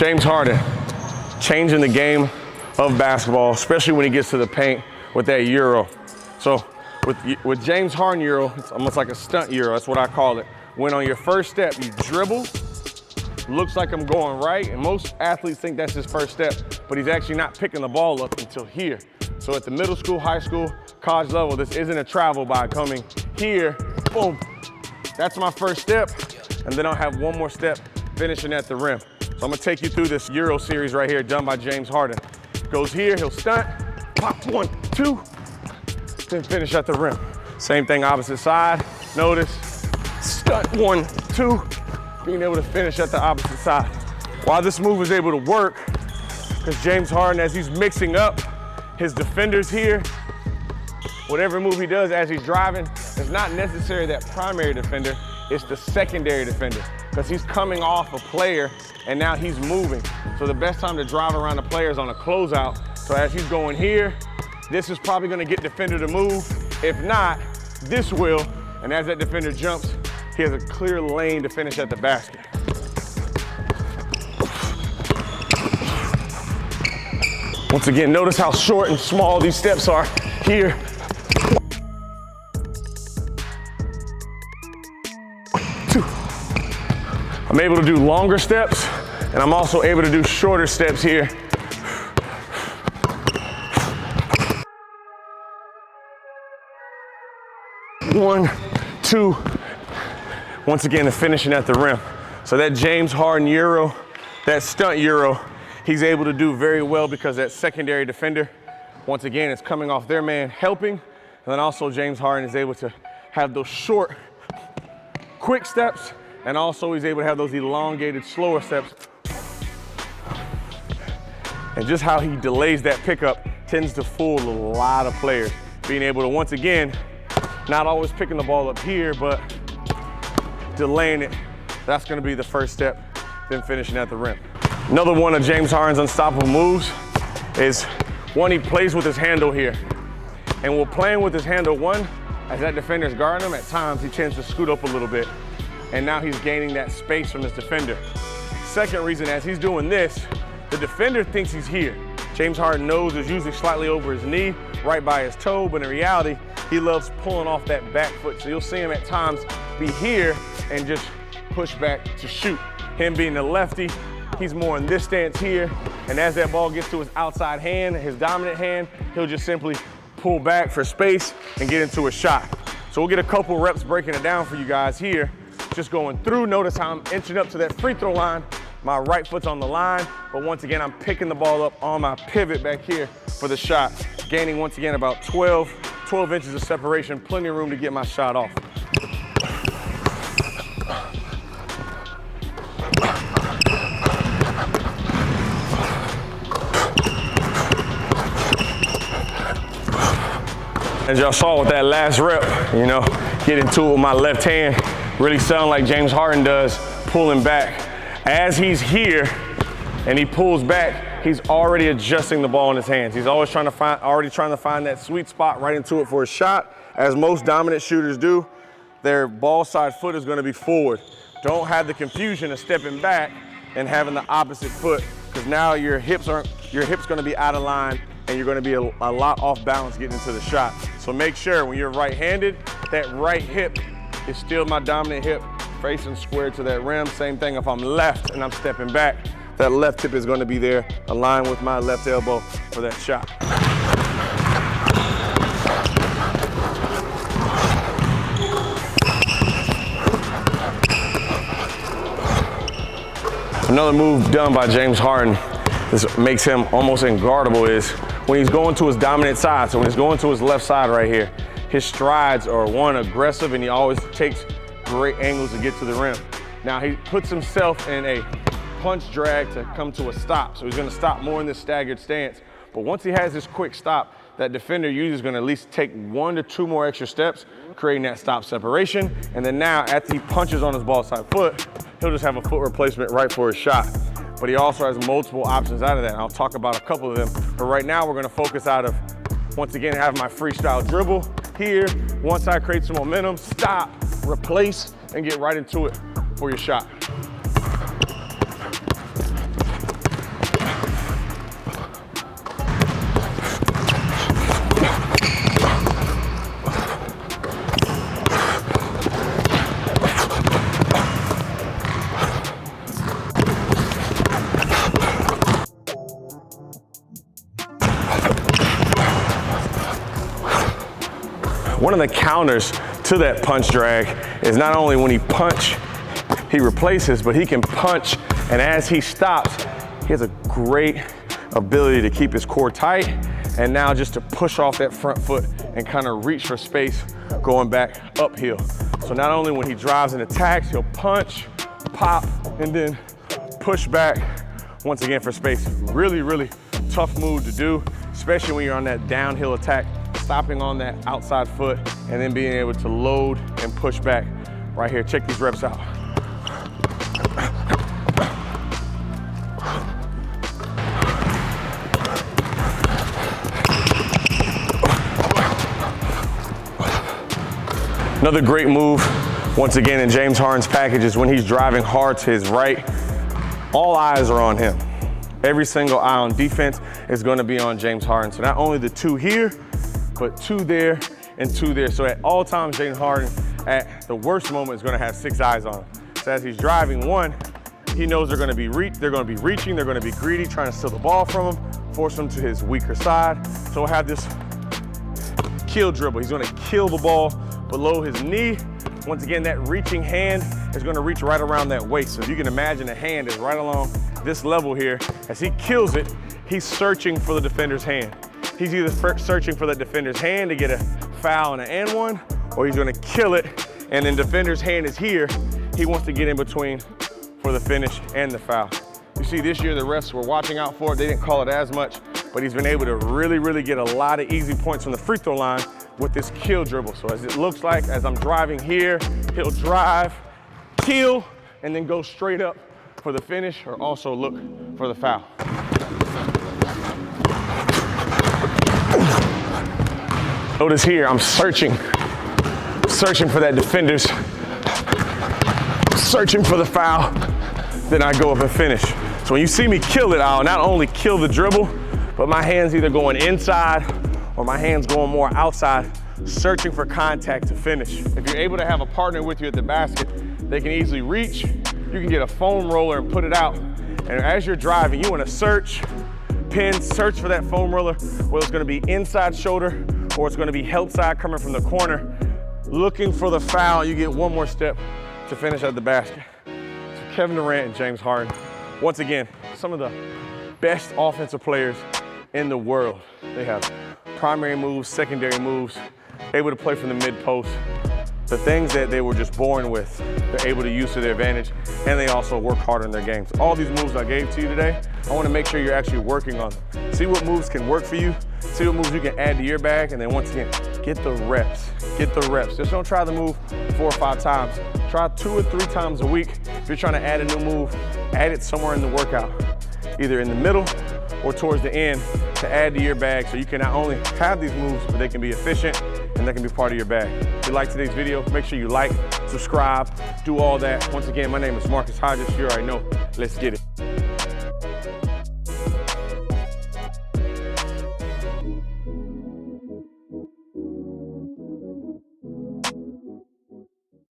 James Harden, changing the game of basketball, especially when he gets to the paint with that Euro. So with James Harden Euro, it's almost like a stunt Euro, that's what I call it. When on your first step, you dribble, looks like I'm going right, and most athletes think that's his first step, but he's actually not picking the ball up until here. So at the middle school, high school, college level, this isn't a travel by coming here, boom. That's my first step, and then I'll have one more step finishing at the rim. So I'm gonna take you through this Euro series right here done by James Harden. Goes here, he'll stunt, pop 1, 2, then finish at the rim. Same thing opposite side, notice, stunt 1, 2, being able to finish at the opposite side. Why this move is able to work, because James Harden, as he's mixing up his defenders here, whatever move he does as he's driving, it's not necessarily that primary defender, it's the secondary defender, because he's coming off a player and now he's moving. So the best time to drive around the player is on a closeout. So as he's going here, this is probably gonna get defender to move. If not, this will, and as that defender jumps, he has a clear lane to finish at the basket. Once again, notice how short and small these steps are here. Two. I'm able to do longer steps, and I'm also able to do shorter steps here. One, two. Once again, the finishing at the rim. So that James Harden Euro, that stunt Euro, he's able to do very well because that secondary defender, once again, is coming off their man helping. And then also James Harden is able to have those short, quick steps, and also he's able to have those elongated, slower steps. And just how he delays that pickup tends to fool a lot of players. Being able to, once again, not always picking the ball up here, but delaying it. That's gonna be the first step, then finishing at the rim. Another one of James Harden's unstoppable moves is one, he plays with his handle here. And while playing with his handle, one, as that defender's guarding him, at times he tends to scoot up a little bit. And now he's gaining that space from his defender. Second reason, as he's doing this, the defender thinks he's here. James Harden knows is usually slightly over his knee, right by his toe, but in reality, he loves pulling off that back foot. So you'll see him at times be here and just push back to shoot. Him being the lefty, he's more in this stance here. And as that ball gets to his outside hand, his dominant hand, he'll just simply pull back for space and get into a shot. So we'll get a couple reps breaking it down for you guys here. Just going through, notice how I'm inching up to that free throw line. My right foot's on the line, but once again, I'm picking the ball up on my pivot back here for the shot. Gaining, once again, about 12 inches of separation, plenty of room to get my shot off. As y'all saw with that last rep, you know, get into it with my left hand, really sound like James Harden does, pulling back. As he's here and he pulls back, he's already adjusting the ball in his hands. He's always trying to find that sweet spot right into it for a shot. As most dominant shooters do, their ball side foot is gonna be forward. Don't have the confusion of stepping back and having the opposite foot, because now your hip's gonna be out of line and you're gonna be a lot off balance getting into the shot. So make sure when you're right-handed, that right hip is still my dominant hip, facing square to that rim. Same thing if I'm left and I'm stepping back, that left hip is gonna be there, aligned with my left elbow for that shot. Another move done by James Harden, this makes him almost unguardable, is when he's going to his dominant side. So when he's going to his left side right here, his strides are, one, aggressive, and he always takes great angles to get to the rim. Now he puts himself in a punch drag to come to a stop. So he's gonna stop more in this staggered stance. But once he has this quick stop, that defender usually is gonna at least take 1 to 2 more extra steps, creating that stop separation. And then now, after he punches on his ball side foot, he'll just have a foot replacement right for his shot. But he also has multiple options out of that. And I'll talk about a couple of them. But right now, we're gonna focus out of, once again, having my freestyle dribble here. Once I create some momentum, stop, replace, and get right into it for your shot. One of the counters to that punch drag is not only when he punch, he replaces, but he can punch, and as he stops, he has a great ability to keep his core tight, and now just to push off that front foot and kind of reach for space going back uphill. So not only when he drives and attacks, he'll punch, pop, and then push back once again for space. Really, really tough move to do, especially when you're on that downhill attack, stopping on that outside foot and then being able to load and push back right here. Check these reps out. Another great move, once again, in James Harden's package is when he's driving hard to his right, all eyes are on him. Every single eye on defense is gonna be on James Harden. So not only the two here, but two there and two there. So at all times, James Harden, at the worst moment, is gonna have 6 eyes on him. So as he's driving one, he knows they're gonna be reaching, they're gonna be greedy, trying to steal the ball from him, force him to his weaker side. So we'll have this kill dribble. He's gonna kill the ball below his knee. Once again, that reaching hand is gonna reach right around that waist. So if you can imagine, the hand is right along this level here. As he kills it, he's searching for the defender's hand. He's either searching for the defender's hand to get a foul and an and one, or he's gonna kill it, and then defender's hand is here. He wants to get in between for the finish and the foul. You see, this year the refs were watching out for it. They didn't call it as much, but he's been able to really, really get a lot of easy points from the free throw line with this kill dribble. So as it looks like, as I'm driving here, he'll drive, kill, and then go straight up for the finish, or also look for the foul. Notice here, I'm searching for that defender's, searching for the foul, then I go up and finish. So when you see me kill it, I'll not only kill the dribble, but my hand's either going inside or my hand's going more outside, searching for contact to finish. If you're able to have a partner with you at the basket, they can easily reach. You can get a foam roller and put it out. And as you're driving, you wanna search, pin, search for that foam roller, whether it's gonna be inside shoulder or it's gonna be help side coming from the corner, looking for the foul. You get one more step to finish at the basket. So Kevin Durant and James Harden, once again, some of the best offensive players in the world. They have primary moves, secondary moves, able to play from the mid post. The things that they were just born with, they're able to use to their advantage, and they also work hard on their games. All these moves I gave to you today, I want to make sure you're actually working on them. See what moves can work for you, see what moves you can add to your bag, and then once again, get the reps, get the reps. Just don't try the move 4 or 5 times. Try 2 or 3 times a week. If you're trying to add a new move, add it somewhere in the workout, either in the middle or towards the end, to add to your bag, so you can not only have these moves, but they can be efficient and they can be part of your bag. If you like today's video, make sure you like, subscribe, do all that. Once again, my name is Marcus Hodges. You already know. Let's get it.